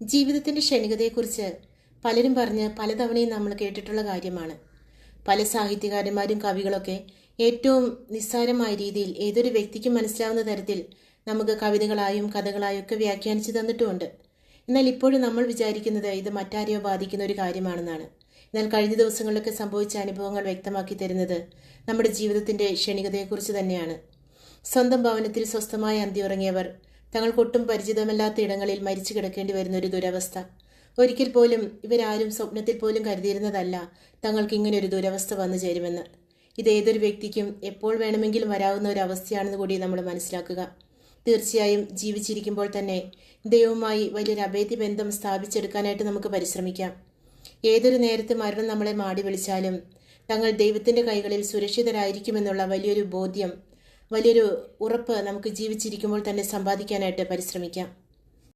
ജീവിതത്തിൻ്റെ ക്ഷണികതയെക്കുറിച്ച് പലരും പറഞ്ഞ് പലതവണയും നമ്മൾ കേട്ടിട്ടുള്ള കാര്യമാണ്. പല സാഹിത്യകാരന്മാരും കവികളൊക്കെ ഏറ്റവും നിസ്സാരമായ രീതിയിൽ ഏതൊരു വ്യക്തിക്കും മനസ്സിലാവുന്ന തരത്തിൽ നമുക്ക് കവിതകളായും കഥകളായും ഒക്കെ വ്യാഖ്യാനിച്ചു തന്നിട്ടുമുണ്ട്. എന്നാൽ ഇപ്പോഴും നമ്മൾ വിചാരിക്കുന്നത് ഇത് മറ്റാരെയോ ബാധിക്കുന്ന ഒരു കാര്യമാണെന്നാണ്. എന്നാൽ കഴിഞ്ഞ ദിവസങ്ങളിലൊക്കെ സംഭവിച്ച അനുഭവങ്ങൾ വ്യക്തമാക്കി തരുന്നത് നമ്മുടെ ജീവിതത്തിൻ്റെ ക്ഷണികതയെക്കുറിച്ച് തന്നെയാണ്. സ്വന്തം ഭവനത്തിൽ സ്വസ്ഥമായി അന്തിയുറങ്ങിയവർ തങ്ങൾക്കൊട്ടും പരിചിതമല്ലാത്ത ഇടങ്ങളിൽ മരിച്ചു കിടക്കേണ്ടി വരുന്ന ഒരു ദുരവസ്ഥ. ഒരിക്കൽ പോലും ഇവരാരും സ്വപ്നത്തിൽ പോലും കരുതിയിരുന്നതല്ല തങ്ങൾക്ക് ഇങ്ങനെ ഒരു ദുരവസ്ഥ വന്നു ചേരുമെന്ന്. ഇത് ഏതൊരു വ്യക്തിക്കും എപ്പോൾ വേണമെങ്കിലും വരാവുന്ന ഒരു അവസ്ഥയാണെന്ന് കൂടി നമ്മൾ മനസ്സിലാക്കുക. തീർച്ചയായും ജീവിച്ചിരിക്കുമ്പോൾ തന്നെ ദൈവവുമായി വലിയൊരു അഭേദ്യ ബന്ധം സ്ഥാപിച്ചെടുക്കാനായിട്ട് നമുക്ക് പരിശ്രമിക്കാം. ഏതൊരു നേരത്ത് മരണം നമ്മളെ മാടി വിളിച്ചാലും തങ്ങൾ ദൈവത്തിൻ്റെ കൈകളിൽ സുരക്ഷിതരായിരിക്കുമെന്നുള്ള വലിയൊരു ബോധ്യം, വലിയൊരു ഉറപ്പ് നമുക്ക് ജീവിച്ചിരിക്കുമ്പോൾ തന്നെ സമ്പാദിക്കാനായിട്ട് പരിശ്രമിക്കാം.